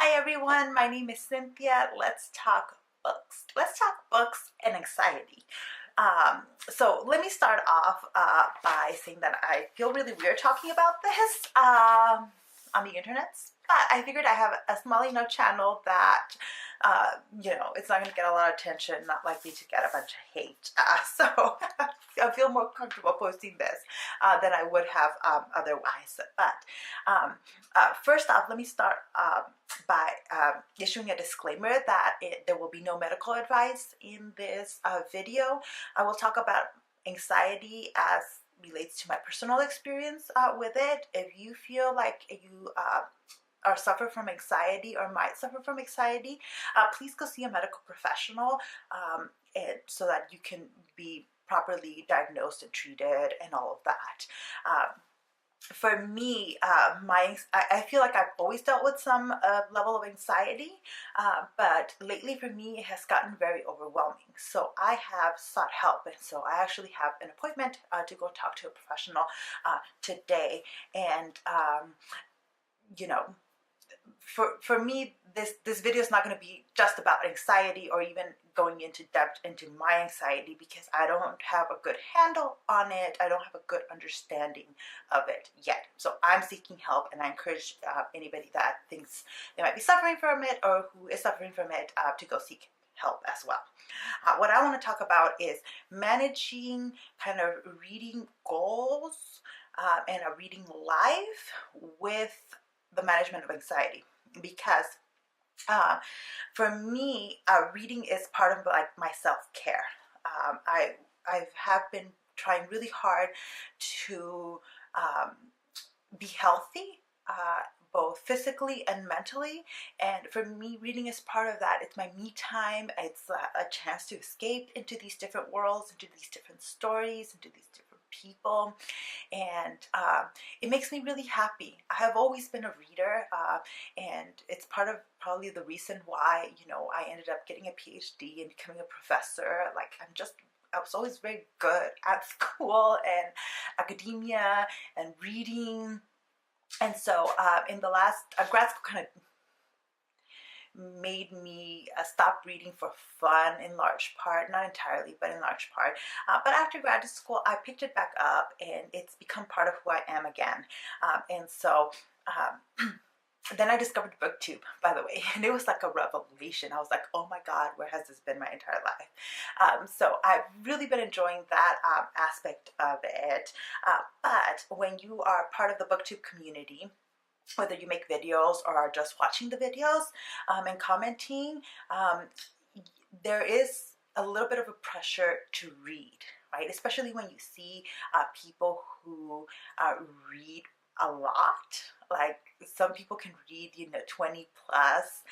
Hi everyone, my name is Cynthia. Let's talk books. Let's talk books and anxiety. So let me start off by saying that I feel really weird talking about this on the internet, but I figured I have a small enough channel that it's not going to get a lot of attention, not likely to get a bunch of hate. So I feel more comfortable posting this than I would have otherwise. But first off, let me start by issuing a disclaimer that there will be no medical advice in this video. I will talk about anxiety as relates to my personal experience with it. If you feel like you or suffer from anxiety or might suffer from anxiety, please go see a medical professional so that you can be properly diagnosed and treated and all of that. For me, I feel like I've always dealt with some level of anxiety, but lately for me it has gotten very overwhelming. So I have sought help, and so I actually have an appointment to go talk to a professional today. And you know, for me, this video is not going to be just about anxiety or even going into depth into my anxiety, because I don't have a good handle on it. I don't have a good understanding of it yet. So I'm seeking help, and I encourage anybody that thinks they might be suffering from it or who is suffering from it to go seek help as well. What I want to talk about is managing kind of reading goals and a reading life with the management of anxiety, because for me, reading is part of like my self-care. I have been trying really hard to be healthy, both physically and mentally, and for me, reading is part of that. It's my me time. It's a chance to escape into these different worlds, into these different stories, into these different people, and it makes me really happy. I have always been a reader, and it's part of probably the reason why I ended up getting a PhD and becoming a professor. Like I was always very good at school and academia and reading, and so in the last grad school kind of made me stop reading for fun, in large part, not entirely, but in large part. But after graduate school, I picked it back up, and it's become part of who I am again. And so then I discovered BookTube, by the way, and it was like a revelation. I was like, oh my God, where has this been my entire life? So I've really been enjoying that aspect of it. But when you are part of the BookTube community, whether you make videos or are just watching the videos and commenting, there is a little bit of a pressure to read, right? Especially when you see people who read a lot. Like some people can read 20 plus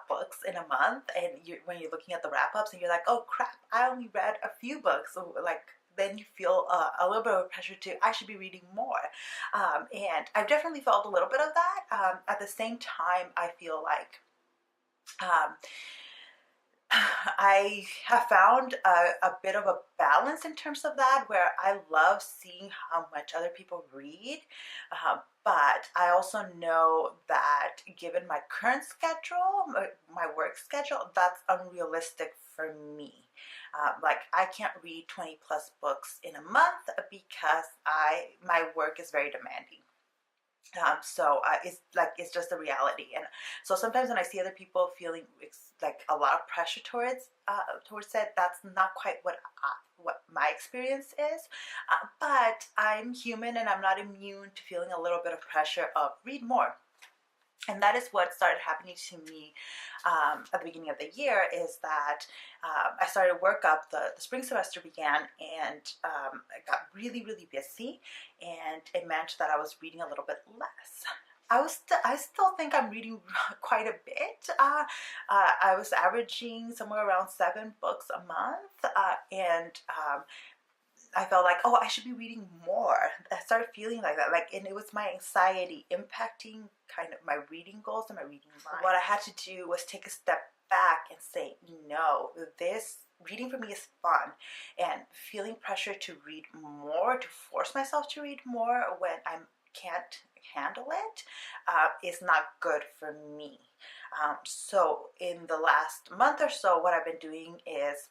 books in a month, and when you're looking at the wrap-ups and you're like, oh crap, I only read a few books. So like then you feel a little bit of pressure to, I should be reading more. And I've definitely felt a little bit of that. At the same time, I feel like I have found a bit of a balance in terms of that, where I love seeing how much other people read, but I also know that given my current schedule, my work schedule, that's unrealistic for me. Like I can't read 20 plus books in a month because my work is very demanding. So it's just a reality, and so sometimes when I see other people feeling like a lot of pressure towards it, that's not quite what my experience is. But I'm human, and I'm not immune to feeling a little bit of pressure of read more. And that is what started happening to me at the beginning of the year, is that I started work up, the spring semester began, and I got really, really busy, and it meant that I was reading a little bit less. I still think I'm reading quite a bit. I was averaging somewhere around 7 books a month, and I felt like, oh, I should be reading more. I started feeling like that, and it was my anxiety impacting kind of my reading goals and my reading mind. What I had to do was take a step back and say, no, this reading for me is fun, and feeling pressure to read more, to force myself to read more when I'm can't handle it, is not good for me. So in the last month or so, what I've been doing is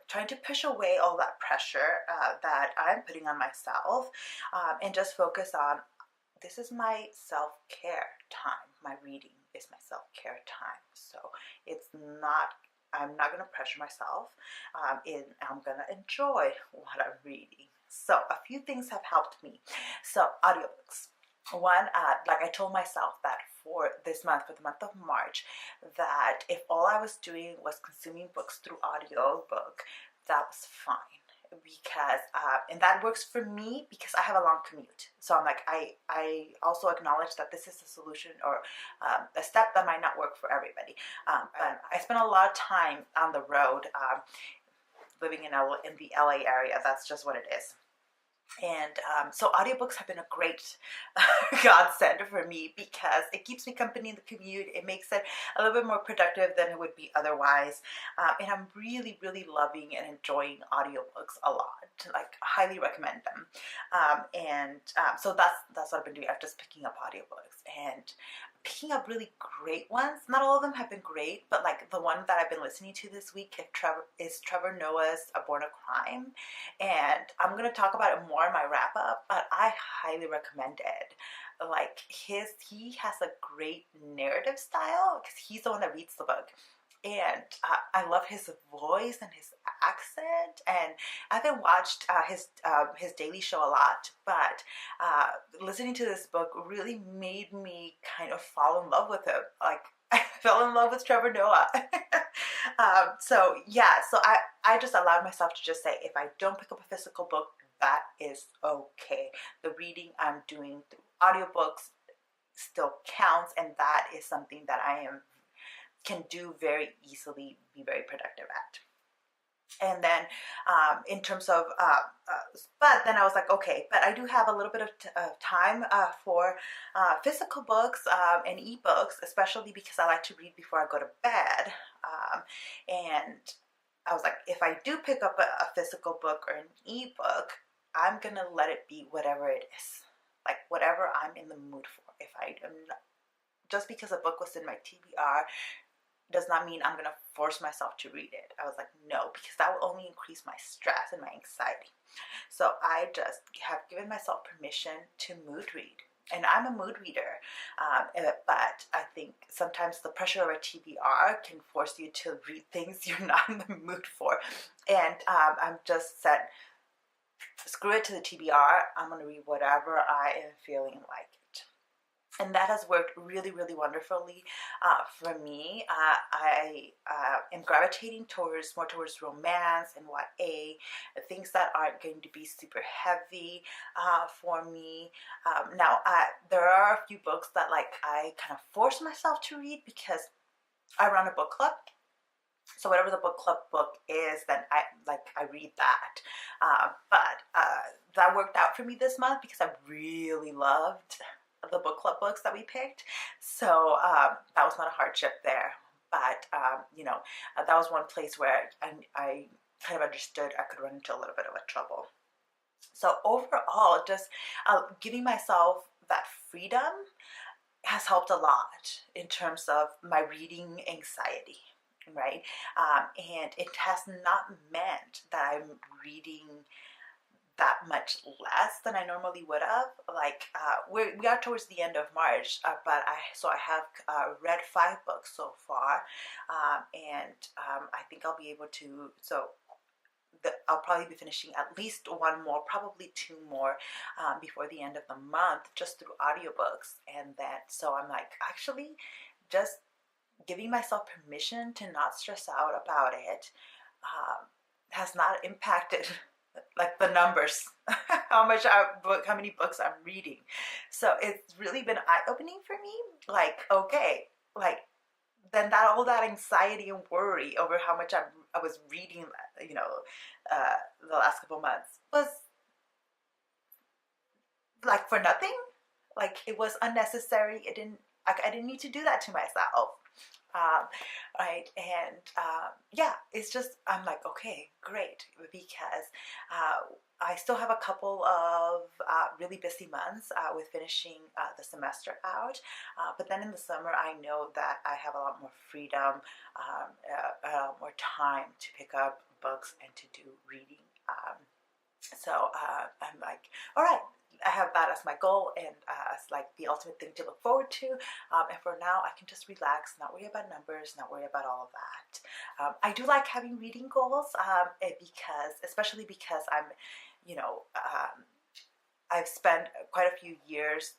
trying to push away all that pressure that I'm putting on myself, and just focus on, this is my self-care time. My reading is my self-care time. So it's not, I'm not going to pressure myself, and I'm going to enjoy what I'm reading. So a few things have helped me. So audiobooks. One, like I told myself that for this month, for the month of March, that if all I was doing was consuming books through audiobook, that was fine. Because and that works for me because I have a long commute. So I'm like, I also acknowledge that this is a solution, or a step that might not work for everybody. But I spend a lot of time on the road, living in the LA area. That's just what it is. And so audiobooks have been a great godsend for me because it keeps me company in the commute. It makes it a little bit more productive than it would be otherwise. And I'm really, really loving and enjoying audiobooks a lot. Like, highly recommend them. So that's what I've been doing. I'm just picking up audiobooks and picking up really great ones. Not all of them have been great, but like the one that I've been listening to this week is Trevor Noah's A Born a Crime. And I'm going to talk about it more in my wrap up, but I highly recommend it. Like, he has a great narrative style because he's the one that reads the book. And I love his voice and his accent. And I haven't watched his daily show a lot, but listening to this book really made me kind of fall in love with him. Like, I fell in love with Trevor Noah. So I just allowed myself to just say, if I don't pick up a physical book, that is okay. The reading I'm doing through audiobooks still counts, and that is something that I can do very easily, be very productive at. And then in terms of, but then I was like, okay, but I do have a little bit of time for physical books and ebooks, especially because I like to read before I go to bed. And I was like, if I do pick up a physical book or an ebook, I'm going to let it be whatever it is, like whatever I'm in the mood for. If I am not, just because a book was in my TBR does not mean I'm going to force myself to read it. I was like, no, because that will only increase my stress and my anxiety. So I just have given myself permission to mood read. And I'm a mood reader, but I think sometimes the pressure of a TBR can force you to read things you're not in the mood for. And I'm just said, screw it to the TBR. I'm going to read whatever I am feeling like it. And that has worked really, really wonderfully for me. I am gravitating more towards romance and YA, things that aren't going to be super heavy for me. Now, there are a few books that like I kind of force myself to read because I run a book club. So whatever the book club book is, then I read that. But that worked out for me this month because I really loved the book club books that we picked. So that was not a hardship there. But, that was one place where I kind of understood I could run into a little bit of a trouble. So overall, just giving myself that freedom has helped a lot in terms of my reading anxiety, right? And it has not meant that I'm reading that much less than I normally would have. Like we are towards the end of March, but I have read 5 books so far, and I think I'll be able to. I'll probably be finishing at least 1 more, probably 2 more before the end of the month, just through audiobooks. And then, so I'm like, actually, just giving myself permission to not stress out about it has not impacted like the numbers, how many books I'm reading. So it's really been eye-opening for me. Like, okay, like then all that anxiety and worry over how much I was reading, the last couple months was like for nothing. Like, it was unnecessary. It didn't I didn't need to do that to myself. Um, right, and yeah, it's just, I'm like, okay, great, because I still have a couple of really busy months with finishing the semester out, but then in the summer I know that I have a lot more freedom, a lot more time to pick up books and to do reading. So I'm like, all right, I have that as my goal and as like the ultimate thing to look forward to. And for now, I can just relax, not worry about numbers, not worry about all of that. I do like having reading goals because, especially because I've spent quite a few years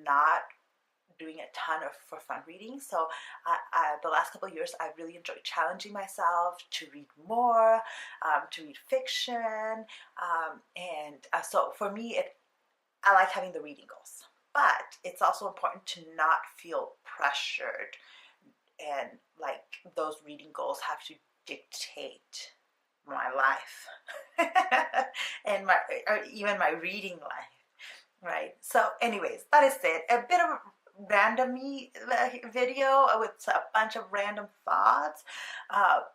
not doing a ton of for fun reading. So the last couple of years, I've really enjoyed challenging myself to read more, to read fiction, and so for me, I like having the reading goals. But it's also important to not feel pressured and like those reading goals have to dictate my life and my or even my reading life, right? So anyways, that is it. A bit of randomy video with a bunch of random thoughts,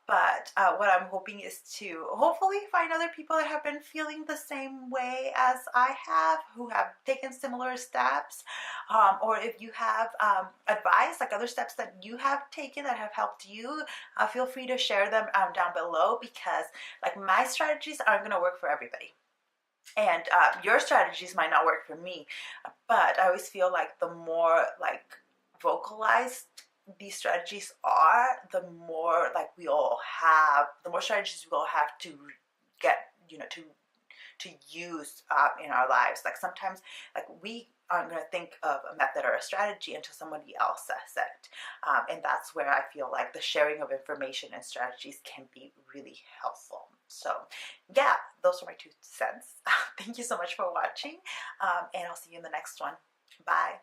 but what I'm hoping is to hopefully find other people that have been feeling the same way as I have, who have taken similar steps, or if you have advice, like other steps that you have taken that have helped you, feel free to share them down below, because like my strategies aren't going to work for everybody. And your strategies might not work for me, but I always feel like the more like vocalized these strategies are, the more like we all have, the more strategies we all have to get, to use in our lives. Like sometimes, like we aren't going to think of a method or a strategy until somebody else says it, and that's where I feel like the sharing of information and strategies can be really helpful. So yeah, those are my 2 cents. Thank you so much for watching, and I'll see you in the next one. Bye.